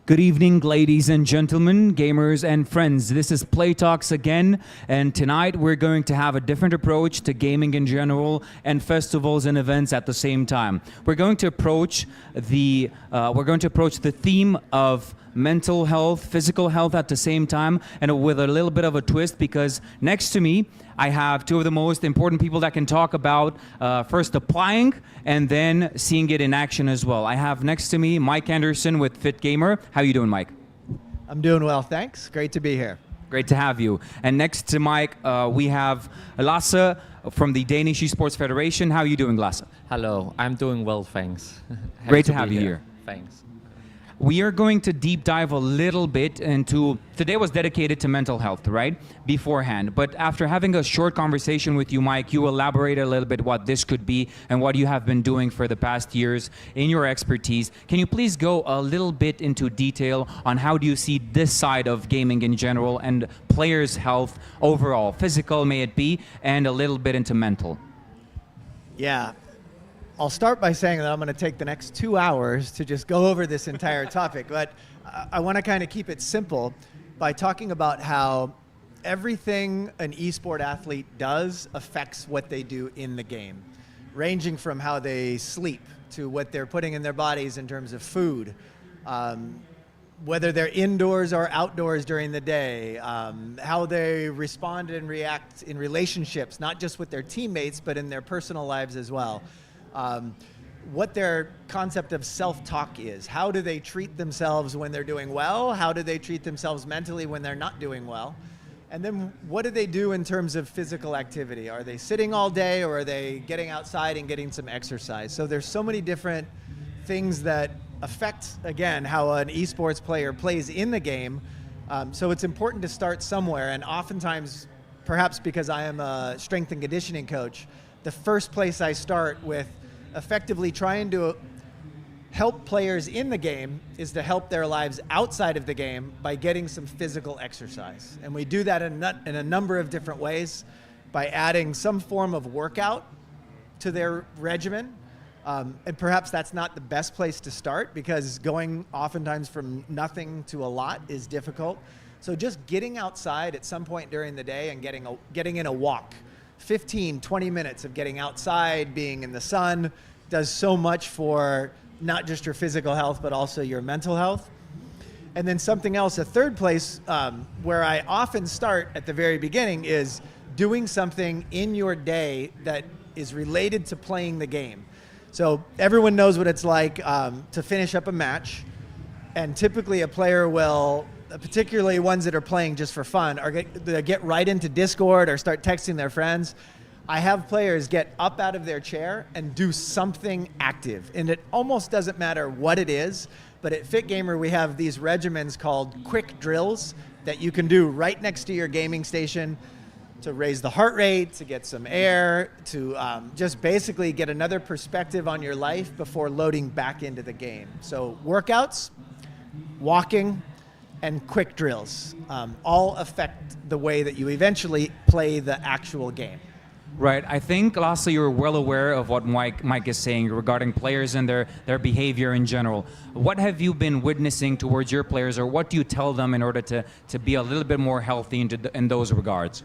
Good evening, ladies and gentlemen, gamers and friends. This is Play Talks again, and tonight we're going to have a different approach to gaming in general and festivals and events at the same time. We're going to approach the theme of mental health, physical health at the same time, and with a little bit of a twist, because next to me I have two of the most important people that can talk about first applying and then seeing it in action as well. I have next to me Mike Anderson with FIT GMR. How you doing, Mike? I'm doing well, thanks. Great to be here. Great to have you. And next to Mike, we have Lasse from the Danish Esports Federation. How are you doing, Lasse? Hello, I'm doing well, thanks. Great to have you here. Thanks. We are going to deep dive a little bit into, today was dedicated to mental health, right? Beforehand. But after having a short conversation with you, Mike, you elaborated a little bit what this could be and what you have been doing for the past years in your expertise. Can you please go a little bit into detail on how do you see this side of gaming in general and players' health overall, physical may it be, and a little bit into mental? Yeah. I'll start by saying that I'm going to take the next 2 hours to just go over this entire topic, but I want to kind of keep it simple by talking about how everything an esport athlete does affects what they do in the game, ranging from how they sleep to what they're putting in their bodies in terms of food, whether they're indoors or outdoors during the day, how they respond and react in relationships, not just with their teammates, but in their personal lives as well. What their concept of self-talk is. How do they treat themselves when they're doing well? How do they treat themselves mentally when they're not doing well? And then what do they do in terms of physical activity? Are they sitting all day, or are they getting outside and getting some exercise? So there's so many different things that affect, again, how an esports player plays in the game. So it's important to start somewhere, and oftentimes, perhaps because I am a strength and conditioning coach, the first place I start with effectively trying to help players in the game is to help their lives outside of the game by getting some physical exercise. And we do that in a number of different ways, by adding some form of workout to their regimen. And perhaps that's not the best place to start, because going oftentimes from nothing to a lot is difficult. So just getting outside at some point during the day and getting in a walk. 15, 20 minutes of getting outside, being in the sun, does so much for not just your physical health, but also your mental health. And then something else, a third place where I often start at the very beginning, is doing something in your day that is related to playing the game. So everyone knows what it's like to finish up a match, and typically a player will, particularly ones that are playing just for fun, they get right into Discord or start texting their friends. I have players get up out of their chair and do something active, and it almost doesn't matter what it is. But at FIT GMR, we have these regimens called quick drills that you can do right next to your gaming station to raise the heart rate, to get some air, to just basically get another perspective on your life before loading back into the game. So workouts, walking, and quick drills all affect the way that you eventually play the actual game. Right. I think, Lasse, you're well aware of what Mike is saying regarding players and their behavior in general. What have you been witnessing towards your players, or what do you tell them in order to be a little bit more healthy in those regards?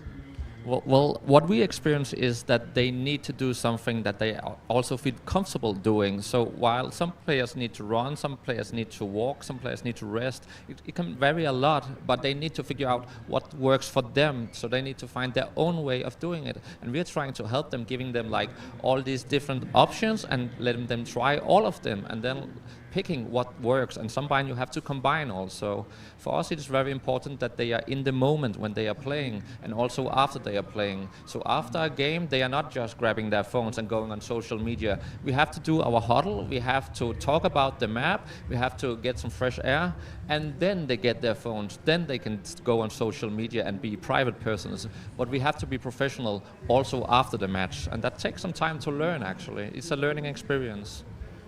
Well, what we experience is that they need to do something that they also feel comfortable doing. So while some players need to run, some players need to walk, some players need to rest, it can vary a lot, but they need to figure out what works for them. So they need to find their own way of doing it. And we're trying to help them, giving them like all these different options and letting them try all of them, and then picking what works. And sometimes you have to combine also. For us, it is very important that they are in the moment when they are playing, and also after they are playing. So after a game, they are not just grabbing their phones and going on social media. We have to do our huddle, we have to talk about the map, we have to get some fresh air, and then they get their phones. Then they can go on social media and be private persons. But we have to be professional also after the match, and that takes some time to learn, actually. It's a learning experience.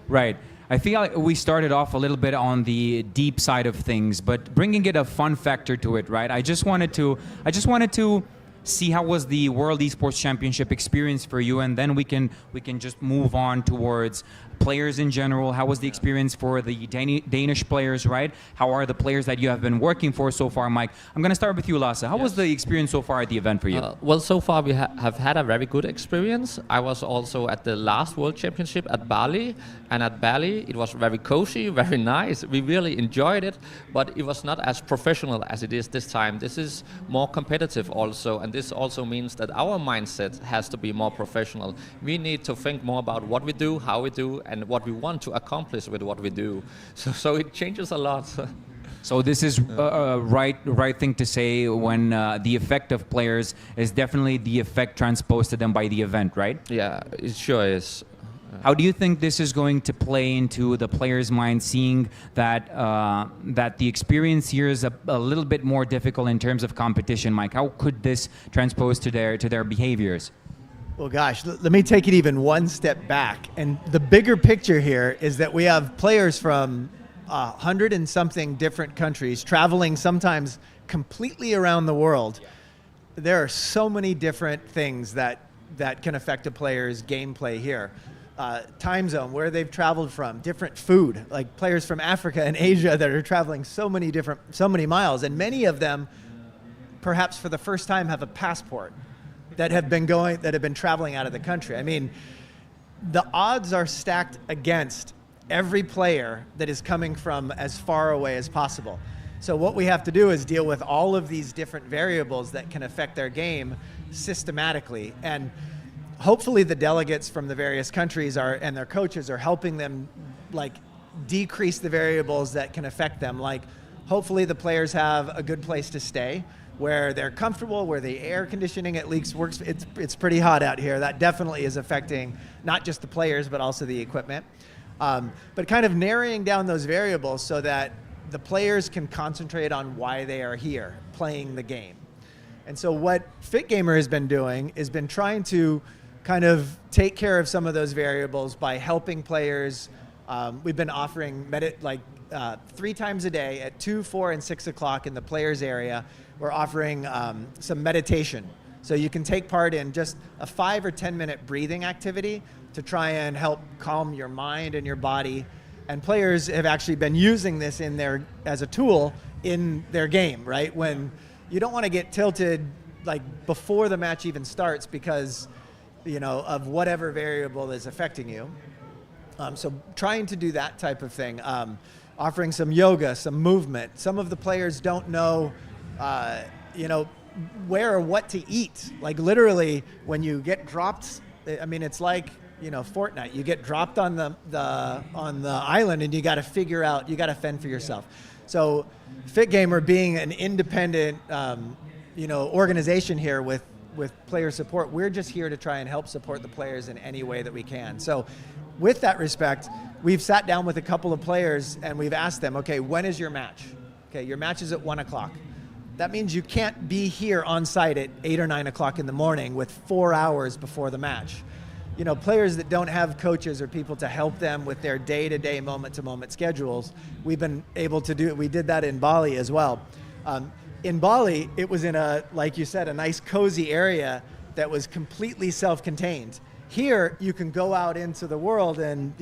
Right. I feel like we started off a little bit on the deep side of things, but bringing it a fun factor to it, right? I just wanted to see how was the World Esports Championship experience for you, and then we can just move on towards players in general. How was the experience for the Danish players, right? How are the players that you have been working for so far, Mike? I'm going to start with you, Lasse. How was the experience so far at the event for you? Well, so far we have had a very good experience. I was also at the last World Championship at Bali, and at Bali it was very cozy, very nice. We really enjoyed it, but it was not as professional as it is this time. This is more competitive also, and this also means that our mindset has to be more professional. We need to think more about what we do, how we do, and what we want to accomplish with what we do. So it changes a lot. So this is right thing to say when the effect of players is definitely the effect transposed to them by the event, right? Yeah, it sure is. How do you think this is going to play into the players' mind, seeing that that the experience here is a little bit more difficult in terms of competition, Mike? How could this transpose to their behaviors? Well, gosh, let me take it even one step back. And the bigger picture here is that we have players from 100 and something different countries traveling sometimes completely around the world. There are so many different things that can affect a player's gameplay here. Time zone, where they've traveled from, different food, like players from Africa and Asia that are traveling so many miles, and many of them, perhaps for the first time, have a passport that have been traveling out of the country. I mean, the odds are stacked against every player that is coming from as far away as possible. So what we have to do is deal with all of these different variables that can affect their game systematically. And hopefully the delegates from the various countries and their coaches are helping them like decrease the variables that can affect them. Like hopefully the players have a good place to stay, where they're comfortable, where the air conditioning at least works. It's pretty hot out here. That definitely is affecting not just the players, but also the equipment. But kind of narrowing down those variables so that the players can concentrate on why they are here, playing the game. And so what FIT GMR has been doing is been trying to kind of take care of some of those variables by helping players. We've been offering 3 times a day at 2, 4, and 6 o'clock in the players area. We're offering some meditation. So you can take part in just a 5 or 10 minute breathing activity to try and help calm your mind and your body. And players have actually been using this as a tool in their game, right? When you don't want to get tilted like before the match even starts because of whatever variable is affecting you. So trying to do that type of thing, offering some yoga, some movement. Some of the players don't know, where or what to eat. Like literally, when you get dropped, I mean, it's like Fortnite. You get dropped on the island, and you got to figure out. You got to fend for yourself. So, FIT GMR being an independent, organization here with player support, we're just here to try and help support the players in any way that we can. So with that respect, we've sat down with a couple of players and we've asked them, okay, when is your match? Okay, your match is at 1 o'clock. That means you can't be here on site at 8 or 9 o'clock in the morning with 4 hours before the match. Players that don't have coaches or people to help them with their day-to-day, moment-to-moment schedules, we've been able to do it. We did that in Bali as well. In Bali, it was in like you said, a nice cozy area that was completely self-contained. Here, you can go out into the world and,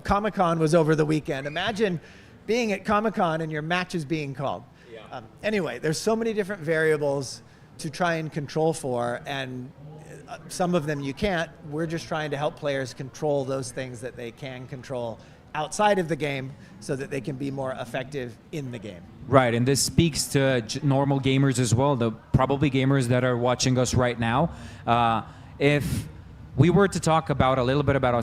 Comic-Con was over the weekend. Imagine being at Comic-Con and your match is being called. Yeah. Anyway, there's so many different variables to try and control for, and some of them you can't. We're just trying to help players control those things that they can control outside of the game so that they can be more effective in the game. Right, and this speaks to normal gamers as well, the probably gamers that are watching us right now. If we were to talk about a little bit about a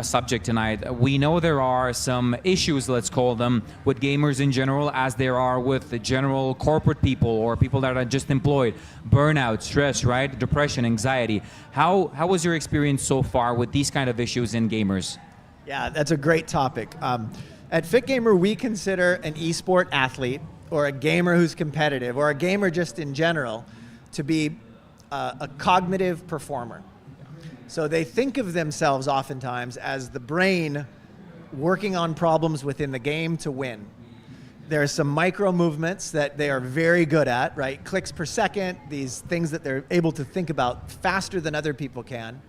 subject tonight, we know there are some issues, let's call them, with gamers in general, as there are with the general corporate people or people that are just employed. Burnout, stress, right? Depression, anxiety. How was your experience so far with these kind of issues in gamers? Yeah, that's a great topic. At FIT GMR, we consider an esport athlete or a gamer who's competitive or a gamer just in general to be a cognitive performer. So they think of themselves oftentimes as the brain working on problems within the game to win. There's some micro movements that they are very good at, right? Clicks per second, these things that they're able to think about faster than other people can.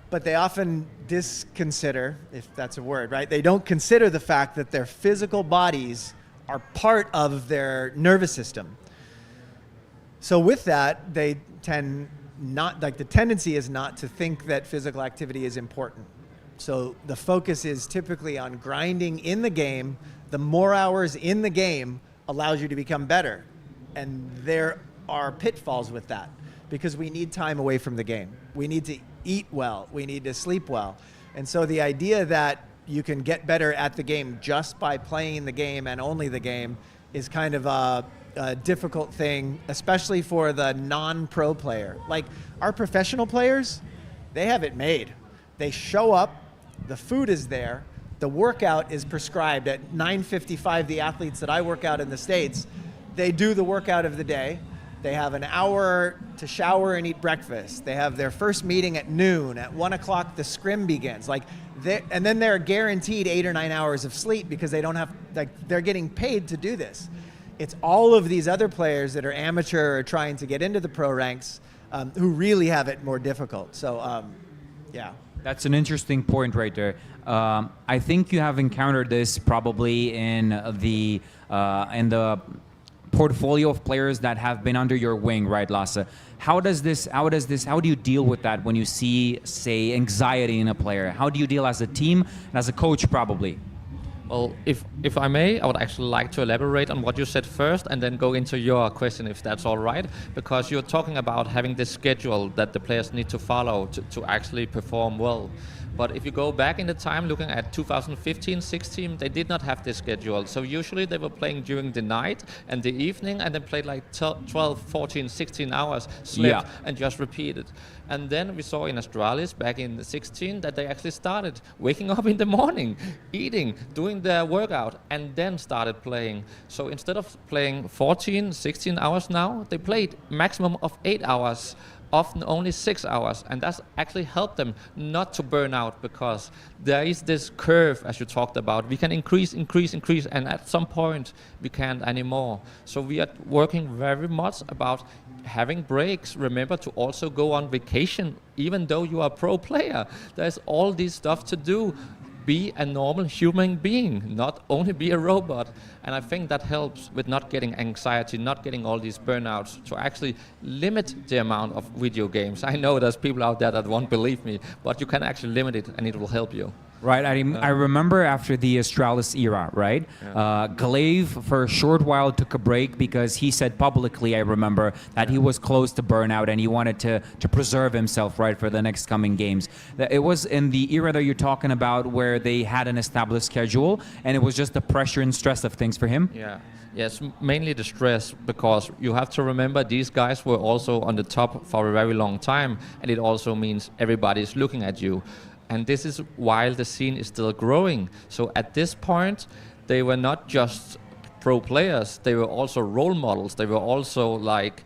But they often disconsider, if that's a word, right? They don't consider the fact that their physical bodies are part of their nervous system. So with that, they tend not, like the tendency is not to think that physical activity is important. So the focus is typically on grinding in the game. The more hours in the game allows you to become better. And there are pitfalls with that because we need time away from the game. We need to eat well. We need to sleep well. And so the idea that you can get better at the game just by playing the game and only the game is kind of a difficult thing, especially for the non-pro player. Like our professional players, they have it made. They show up, the food is there, the workout is prescribed at 9:55. The athletes that I work out in the States, they do the workout of the day. They have an hour to shower and eat breakfast. They have their first meeting at noon. At 1 o'clock, the scrim begins. And then they're guaranteed 8 or 9 hours of sleep because they don't have, they're getting paid to do this. It's all of these other players that are amateur or trying to get into the pro ranks who really have it more difficult. So, yeah. That's an interesting point right there. I think you have encountered this probably in the portfolio of players that have been under your wing, right, Lasse? How do you deal with that when you see, say, anxiety in a player? How do you deal as a team and as a coach, probably? Well, if I may, I would actually like to elaborate on what you said first and then go into your question, if that's all right, because you're talking about having this schedule that the players need to follow to actually perform well. But if you go back in the time, looking at 2015-16, they did not have this schedule. So usually they were playing during the night and the evening, and then played like 12, 14, 16 hours, slept, and just repeated. And then we saw in Astralis back in 16 that they actually started waking up in the morning, eating, doing their workout, and then started playing. So instead of playing 14, 16 hours now, they played maximum of 8 hours. Often only 6 hours, and that's actually helped them not to burn out, because there is this curve, as you talked about. We can increase, and at some point we can't anymore. So we are working very much about having breaks. Remember to also go on vacation, even though you are a pro player. There's all this stuff to do. Be a normal human being, not only be a robot. And I think that helps with not getting anxiety, not getting all these burnouts, to actually limit the amount of video games. I know there's people out there that won't believe me, but you can actually limit it and it will help you. Right, I remember after the Astralis era, right? Glaive for a short while took a break because he said publicly, I remember, that he was close to burnout and he wanted to preserve himself, right, for the next coming games. It was in the era that you're talking about where they had an established schedule and it was just the pressure and stress of things for him? Yeah. Yes, mainly the stress, because you have to remember these guys were also on the top for a very long time, and it also means everybody's looking at you. And this is while the scene is still growing. So at this point, they were not just pro players, they were also role models. They were also like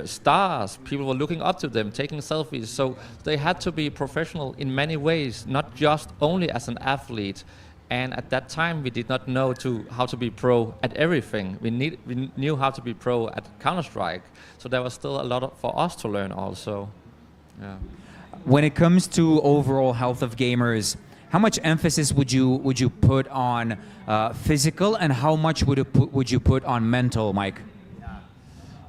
stars. People were looking up to them, taking selfies. So they had to be professional in many ways, not just only as an athlete. And at that time, we did not know how to be pro at everything. We knew how to be pro at Counter-Strike. So there was still a lot for us to learn also. Yeah. When it comes to overall health of gamers, how much emphasis would you put on physical, and how much would you put on mental, Mike?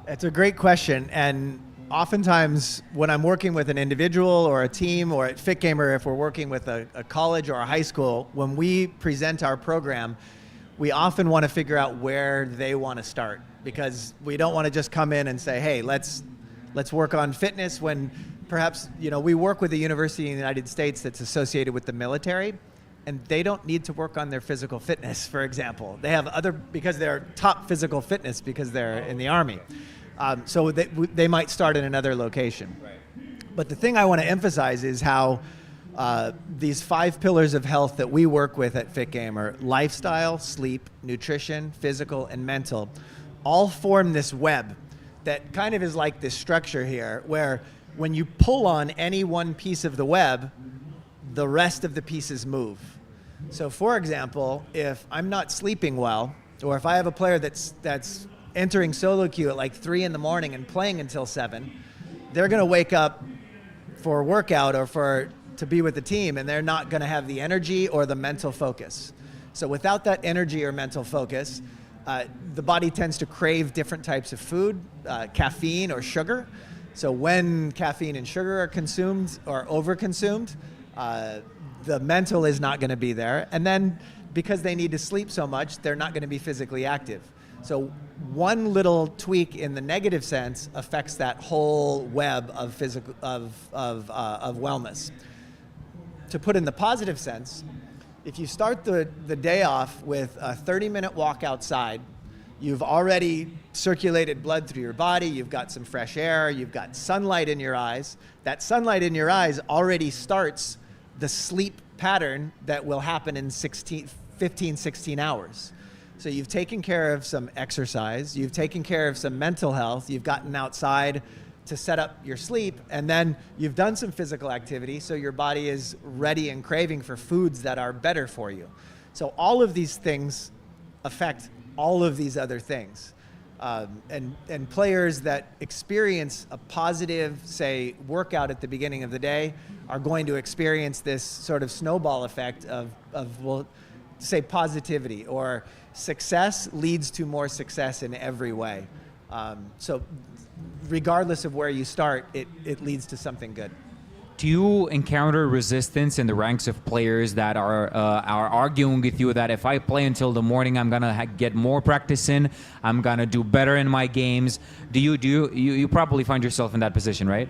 It's a great question, and oftentimes when I'm working with an individual or a team, or at FIT Gamer, if we're working with a college or a high school, when we present our program, we often want to figure out where they want to start, because we don't want to just come in and say, hey, let's work on fitness, when perhaps, we work with a university in the United States that's associated with the military, and they don't need to work on their physical fitness, for example. They have because they're top physical fitness because they're in the Army. So they might start in another location. Right. But the thing I want to emphasize is how these 5 pillars of health that we work with at FIT Gamer, lifestyle, sleep, nutrition, physical, and mental, all form this web that kind of is like this structure here, where when you pull on any one piece of the web, the rest of the pieces move. So for example, if I'm not sleeping well, or if I have a player that's entering solo queue at like 3 in the morning and playing until 7, they're going to wake up for a workout or to be with the team, and they're not going to have the energy or the mental focus. So without that energy or mental focus, the body tends to crave different types of food, caffeine or sugar. So when caffeine and sugar are consumed or overconsumed, the mental is not going to be there. And then because they need to sleep so much, they're not going to be physically active. So one little tweak in the negative sense affects that whole web of physical of wellness. To put in the positive sense, if you start the day off with a 30-minute walk outside, you've already circulated blood through your body, you've got some fresh air, you've got sunlight in your eyes. That sunlight in your eyes already starts the sleep pattern that will happen in 15, 16 hours. So you've taken care of some exercise, you've taken care of some mental health, you've gotten outside to set up your sleep, and then you've done some physical activity, so your body is ready and craving for foods that are better for you. So all of these things affect all of these other things. And players that experience a positive, say, workout at the beginning of the day are going to experience this sort of snowball effect of well, say positivity, or success leads to more success in every way. So regardless of where you start, it leads to something good. Do you encounter resistance in the ranks of players that are arguing with you that if I play until the morning, I'm gonna get more practice in, I'm gonna do better in my games? You probably find yourself in that position, right?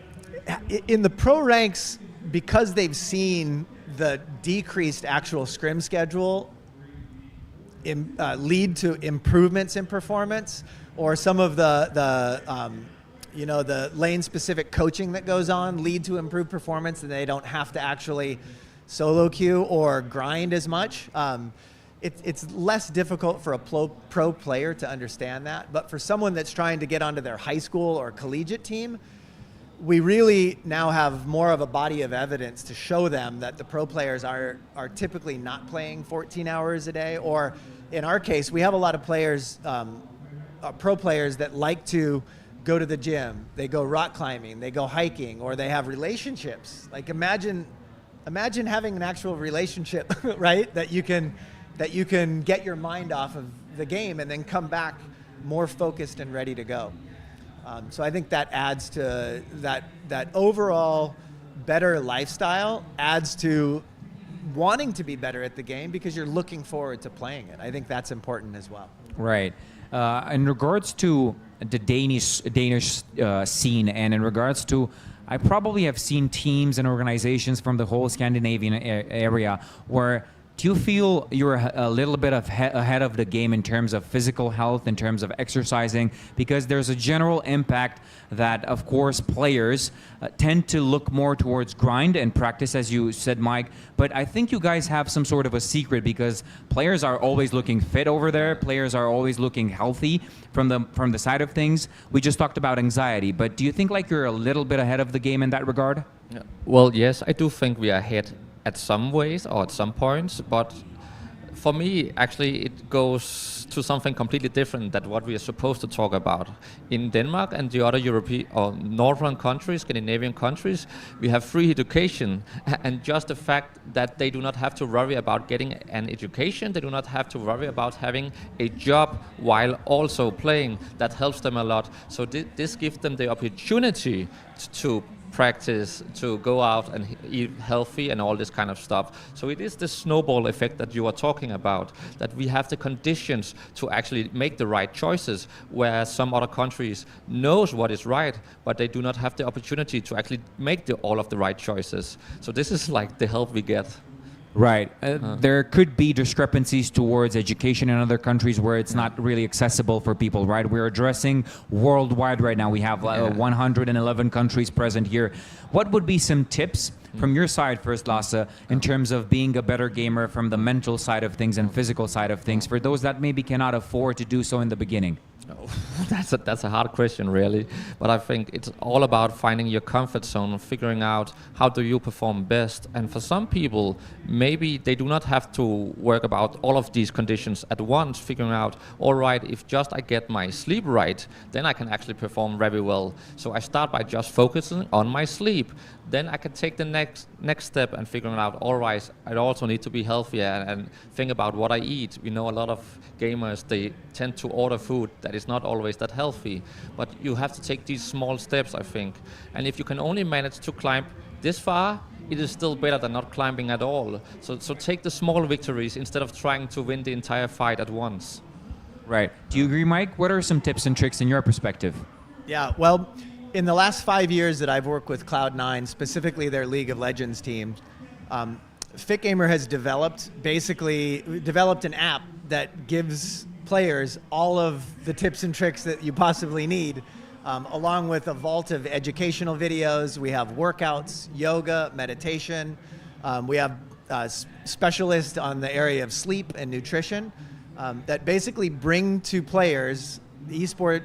In the pro ranks, because they've seen the decreased actual scrim schedule lead to improvements in performance, or some of the lane-specific coaching that goes on lead to improved performance, and they don't have to actually solo queue or grind as much. It's less difficult for a pro player to understand that, but for someone that's trying to get onto their high school or collegiate team, we really now have more of a body of evidence to show them that the pro players are typically not playing 14 hours a day, or in our case, we have a lot of players, pro players that like to go to the gym, they go rock climbing, they go hiking, or they have relationships. Like imagine having an actual relationship, right? That you can get your mind off of the game and then come back more focused and ready to go. So I think that adds to that overall better lifestyle, adds to wanting to be better at the game because you're looking forward to playing it. I think that's important as well. Right. In regards to the Danish scene, and in regards to, I probably have seen teams and organizations from the whole Scandinavian area where, do you feel you're a little bit ahead of the game in terms of physical health, in terms of exercising? Because there's a general impact that, of course, players tend to look more towards grind and practice, as you said, Mike. But I think you guys have some sort of a secret, because players are always looking fit over there. Players are always looking healthy from the side of things. We just talked about anxiety, but do you think like you're a little bit ahead of the game in that regard? Yeah. Well, yes, I do think we are ahead at some ways or at some points, but for me, actually, it goes to something completely different than what we are supposed to talk about. In Denmark and the other European or northern countries, Scandinavian countries, we have free education, and just the fact that they do not have to worry about getting an education, they do not have to worry about having a job while also playing, that helps them a lot. So this gives them the opportunity to practice, to go out and eat healthy and all this kind of stuff. So it is the snowball effect that you are talking about, that we have the conditions to actually make the right choices, where some other countries knows what is right, but they do not have the opportunity to actually make all of the right choices. So this is like the help we get. Right. There could be discrepancies towards education in other countries where it's not really accessible for people, right? We're addressing worldwide right now. We have 111 countries present here. What would be some tips from your side first, Lasse, in terms of being a better gamer from the mental side of things and physical side of things for those that maybe cannot afford to do so in the beginning? Oh, that's a hard question, really. But I think it's all about finding your comfort zone, figuring out how do you perform best. And for some people, maybe they do not have to work about all of these conditions at once, figuring out, all right, if just I get my sleep right, then I can actually perform very well. So I start by just focusing on my sleep. Then I can take the next step and figuring out, all right, I also need to be healthier and think about what I eat. We know a lot of gamers, they tend to order food that is not always that healthy, but you have to take these small steps, I think. And if you can only manage to climb this far, it is still better than not climbing at all. So take the small victories instead of trying to win the entire fight at once. Right. Do you agree, Mike? What are some tips and tricks in your perspective? Yeah, well, in the last 5 years that I've worked with Cloud9, specifically their League of Legends team, FIT GMR has developed an app that gives players all of the tips and tricks that you possibly need, along with a vault of educational videos. We have workouts, yoga, meditation. We have specialists on the area of sleep and nutrition that basically bring to players, esport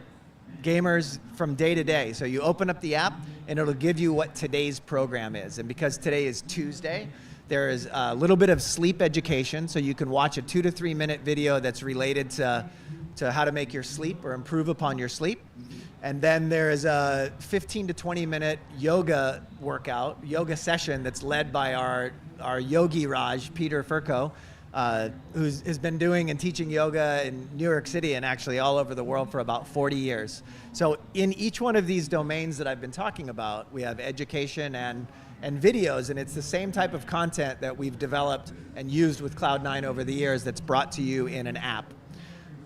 gamers, from day to day. So you open up the app and it'll give you what today's program is. And because today is Tuesday, there is a little bit of sleep education. So you can watch a 2 to 3 minute video that's related to how to make your sleep or improve upon your sleep. And then there is a 15 to 20 minute yoga session that's led by our Yogi Raj, Peter Furco, who's been doing and teaching yoga in New York City and actually all over the world for about 40 years. So in each one of these domains that I've been talking about, we have education and videos, and it's the same type of content that we've developed and used with Cloud9 over the years that's brought to you in an app.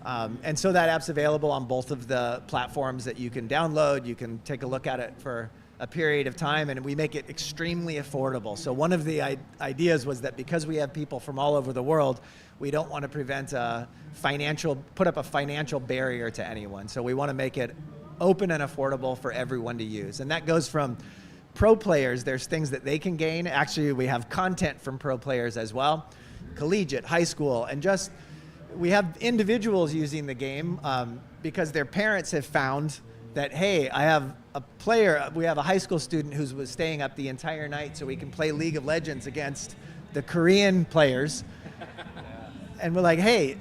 And so that app's available on both of the platforms that you can download. You can take a look at it for a period of time, and we make it extremely affordable. So one of the ideas was that because we have people from all over the world, we don't want to put up a financial barrier to anyone. So we want to make it open and affordable for everyone to use. And that goes from pro players, there's things that they can gain. Actually, we have content from pro players as well, collegiate, high school, and we have individuals using the game because their parents have found that, hey, we have a high school student who was staying up the entire night so we can play League of Legends against the Korean players. And we're like, hey,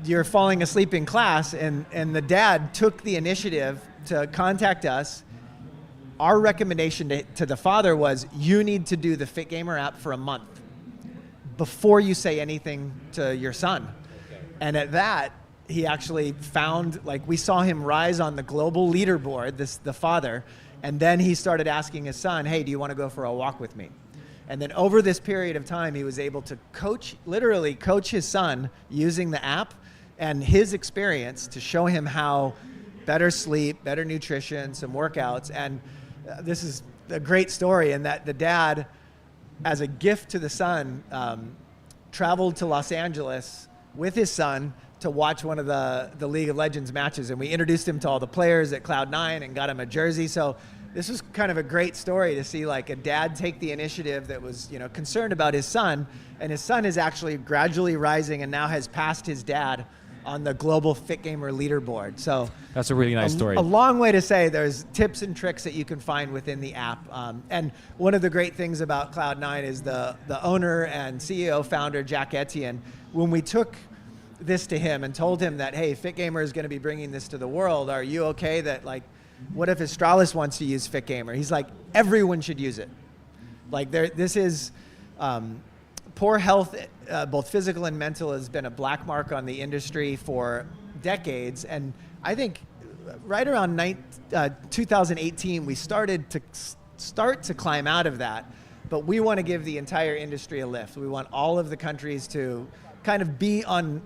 you're falling asleep in class, and the dad took the initiative to contact us. Our recommendation to the father was, you need to do the FIT GMR app for a month before you say anything to your son. Okay. And at that, he actually found, we saw him rise on the global leaderboard, the father, and then he started asking his son, hey, do you want to go for a walk with me? And then over this period of time, he was able to literally coach his son using the app and his experience to show him how better sleep, better nutrition, some workouts. And this is a great story in that the dad, as a gift to the son, traveled to Los Angeles with his son to watch one of the League of Legends matches. And we introduced him to all the players at Cloud9 and got him a jersey. So this was kind of a great story to see a dad take the initiative that was concerned about his son, and his son is actually gradually rising and now has passed his dad on the global FIT GMR leaderboard. So that's a really nice story. A long way to say there's tips and tricks that you can find within the app. And one of the great things about Cloud9 is the owner and CEO founder, Jack Etienne, when we took this to him and told him that, hey, FIT GMR is going to be bringing this to the world, are you okay that what if Astralis wants to use FIT GMR? He's like, everyone should use it. This is poor health, both physical and mental, has been a black mark on the industry for decades. And I think right around 2018, we started to climb out of that. But we want to give the entire industry a lift. We want all of the countries to kind of be on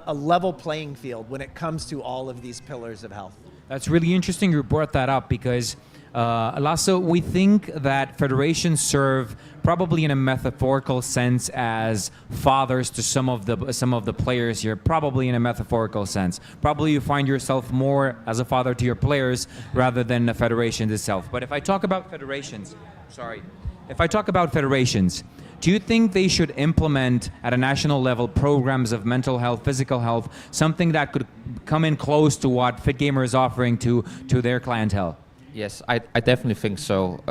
a level playing field when it comes to all of these pillars of health. That's really interesting you brought that up because, Lasse, we think that federations serve probably in a metaphorical sense as fathers to some of the players here, probably in a metaphorical sense. Probably you find yourself more as a father to your players rather than the federation itself. But if I talk about federations, If I talk about federations, do you think they should implement at a national level programs of mental health, physical health, something that could come in close to what Fit Gamer is offering to their clientele? Yes, I definitely think so.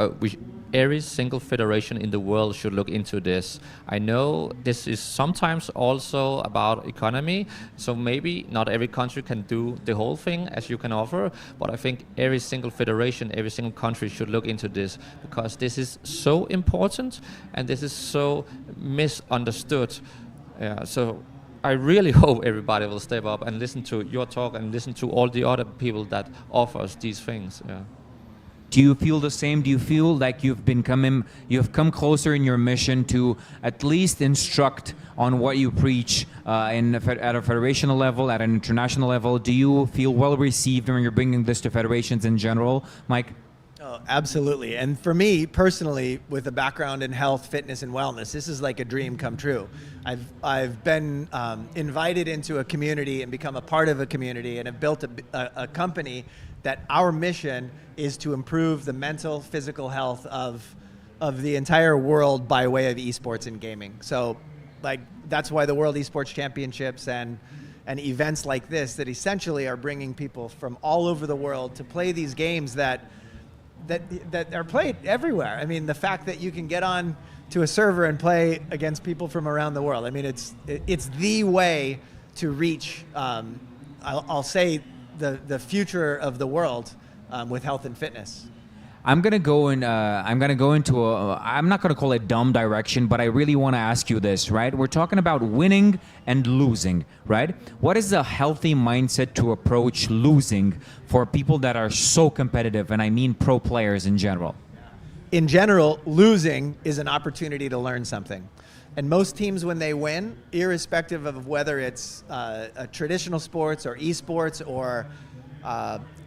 Every single federation in the world should look into this. I know this is sometimes also about economy, so maybe not every country can do the whole thing as you can offer, but I think every single federation, every single country should look into this, because this is so important and this is so misunderstood. So I really hope everybody will step up and listen to your talk and listen to all the other people that offers these things. Yeah. Do you feel the same? Do you feel like you've come closer in your mission to at least instruct on what you preach at a federational level, at an international level? Do you feel well received when you're bringing this to federations in general, Mike? Oh, absolutely. And for me personally, with a background in health, fitness, and wellness, this is like a dream come true. I've been invited into a community and become a part of a community, and have built a company that our mission is to improve the mental, physical health of the entire world by way of esports and gaming. So, like, that's why the World Esports Championships and events like this that essentially are bringing people from all over the world to play these games that are played everywhere. I mean, the fact that you can get on to a server and play against people from around the world. I mean, it's the way to reach, I'll say, the future of the world with health and fitness. I'm gonna go into I'm not gonna call it dumb direction, but I really want to ask you this, right? We're talking about winning and losing, right? What is a healthy mindset to approach losing for people that are so competitive, and I mean pro players in general? In general, losing is an opportunity to learn something. And most teams, when they win, irrespective of whether it's a traditional sports or esports or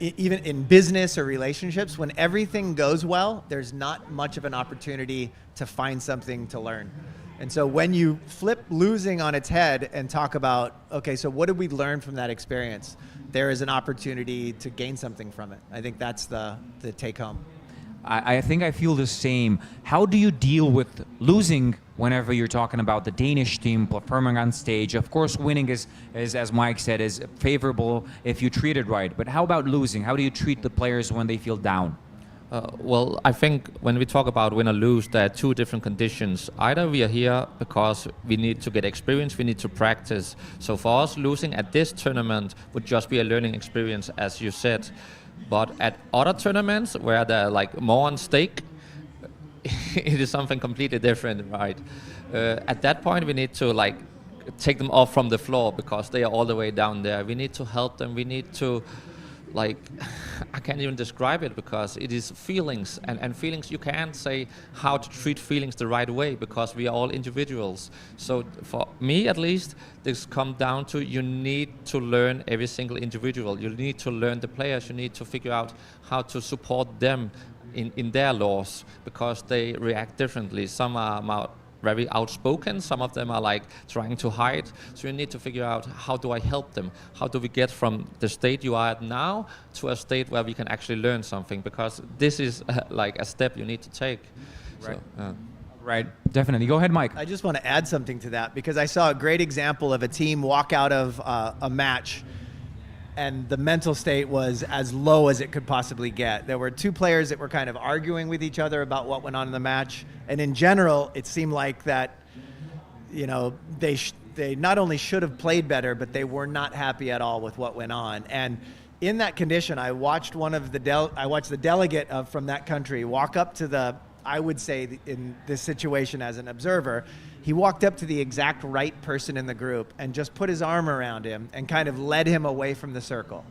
even in business or relationships, when everything goes well, there's not much of an opportunity to find something to learn. And so when you flip losing on its head and talk about, okay, so what did we learn from that experience? There is an opportunity to gain something from it. I think that's the take home. I think I feel the same. How do you deal with losing whenever you're talking about the Danish team performing on stage? Of course, winning is, as Mike said, is favorable if you treat it right. But how about losing? How do you treat the players when they feel down? Well, I think when we talk about win or lose, there are two different conditions. Either we are here because we need to get experience, we need to practice. So for us, losing at this tournament would just be a learning experience, as you said. But at other tournaments where they're like more on stake, it is something completely different, right? At that point, we need to like take them off from the floor because they are all the way down there. We need to help them. We need to, like, I can't even describe it because it is feelings, and feelings, you can't say how to treat feelings the right way because we are all individuals. So for me, at least, this comes down to you need to learn every single individual. You need to learn the players. You need to figure out how to support them in their laws because they react differently. Some are very outspoken, some of them are like trying to hide. So you need to figure out, how do I help them? How do we get from the state you are at now to a state where we can actually learn something? Because this is like a step you need to take. Right. So, Right, definitely. Go ahead, Mike. I just want to add something to that because I saw a great example of a team walk out of a match and the mental state was as low as it could possibly get. There were two players that were kind of arguing with each other about what went on in the match. And in general, it seemed like that, you know, they not only should have played better, but they were not happy at all with what went on. And in that condition, I watched the delegate from that country walk up to I would say in this situation as an observer, he walked up to the exact right person in the group and just put his arm around him and kind of led him away from the circle.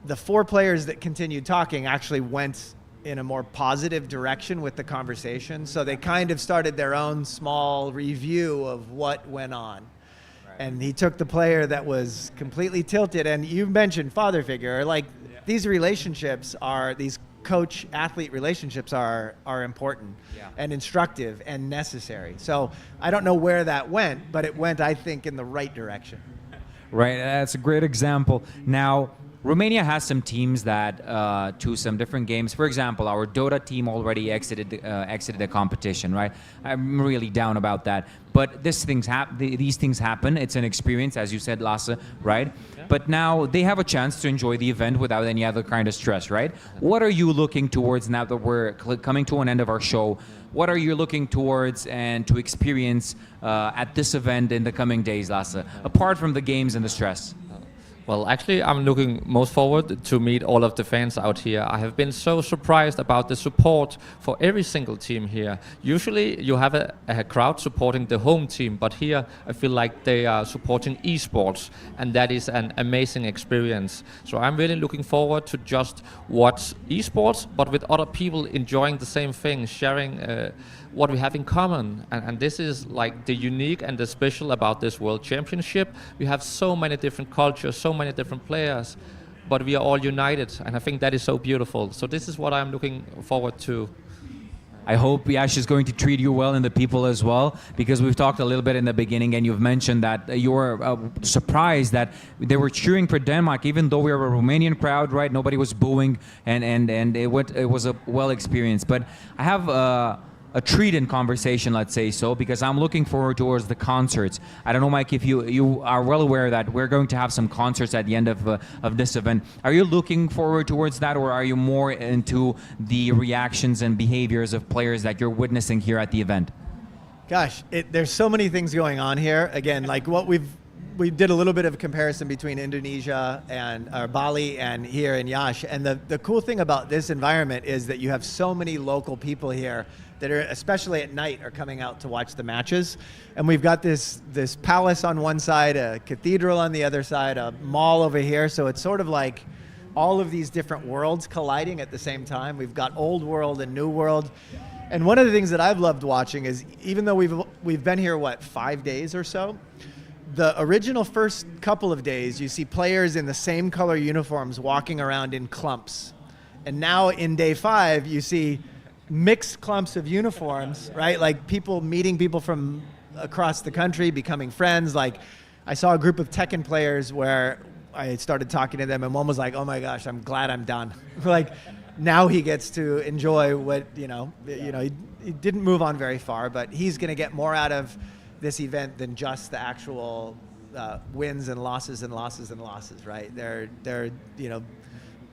The four players that continued talking actually went in a more positive direction with the conversation. So they kind of started their own small review of what went on. Right. And he took the player that was completely tilted. And you mentioned father figure, like these relationships these coach-athlete relationships are important and instructive and necessary. So I don't know where that went, but it went, I think, in the right direction. Right, that's a great example. Now, Romania has some teams that to some different games. For example, our Dota team already exited the competition, right? I'm really down about that. But these things happen. It's an experience, as you said, Lasse, right? Yeah. But now they have a chance to enjoy the event without any other kind of stress, right? What are you looking towards now that we're coming to an end of our show? What are you looking towards and to experience at this event in the coming days, Lasse, apart from the games and the stress? Well, actually, I'm looking most forward to meet all of the fans out here. I have been so surprised about the support for every single team here. Usually you have a crowd supporting the home team, but here I feel like they are supporting esports, and that is an amazing experience. So I'm really looking forward to just watch esports, but with other people enjoying the same thing, sharing what we have in common. And this is like the unique and the special about this World Championship. We have so many different cultures, so many different players, but we are all united, and I think that is so beautiful. So this is what I'm looking forward to. I hope Yash is going to treat you well and the people as well, because we've talked a little bit in the beginning and you've mentioned that you were surprised that they were cheering for Denmark, even though we were a Romanian crowd, right? Nobody was booing, and it was a well experience. But I have a treat in conversation, let's say so, because I'm looking forward towards the concerts. I don't know, Mike, if you are well aware that we're going to have some concerts at the end of this event. Are you looking forward towards that, or are you more into the reactions and behaviors of players that you're witnessing here at the event? Gosh, there's so many things going on here. Again, like what we did a little bit of a comparison between Indonesia and Bali and here in Yash. And the cool thing about this environment is that you have so many local people here that are, especially at night, are coming out to watch the matches. And we've got this palace on one side, a cathedral on the other side, a mall over here. So it's sort of like all of these different worlds colliding at the same time. We've got old world and new world. And one of the things that I've loved watching is, even though we've been here, what, 5 days or so? The original first couple of days, you see players in the same color uniforms walking around in clumps. And now in day 5, you see mixed clumps of uniforms, right? Like people meeting people from across the country, becoming friends. Like I saw a group of Tekken players where I started talking to them, and one was like, "Oh my gosh, I'm glad I'm done." Like now he gets to enjoy what, he didn't move on very far, but he's going to get more out of this event than just the actual wins and losses and losses and losses, right? They're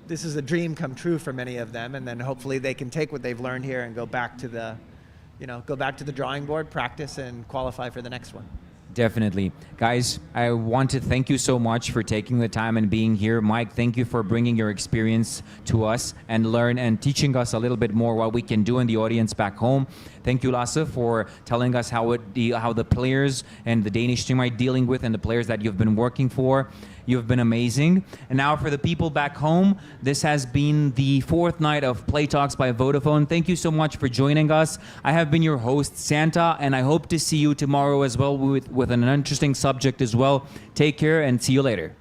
this is a dream come true for many of them, and then hopefully they can take what they've learned here and go back to the drawing board, practice, and qualify for the next one. Definitely. Guys, I want to thank you so much for taking the time and being here. Mike, thank you for bringing your experience to us and teaching us a little bit more what we can do in the audience back home. Thank you, Lasse, for telling us how the players and the Danish team are dealing with, and the players that you've been working for. You've been amazing. And now for the people back home, this has been the 4th night of Play Talks by Vodafone. Thank you so much for joining us. I have been your host, Santa, and I hope to see you tomorrow as well with an interesting subject as well. Take care and see you later.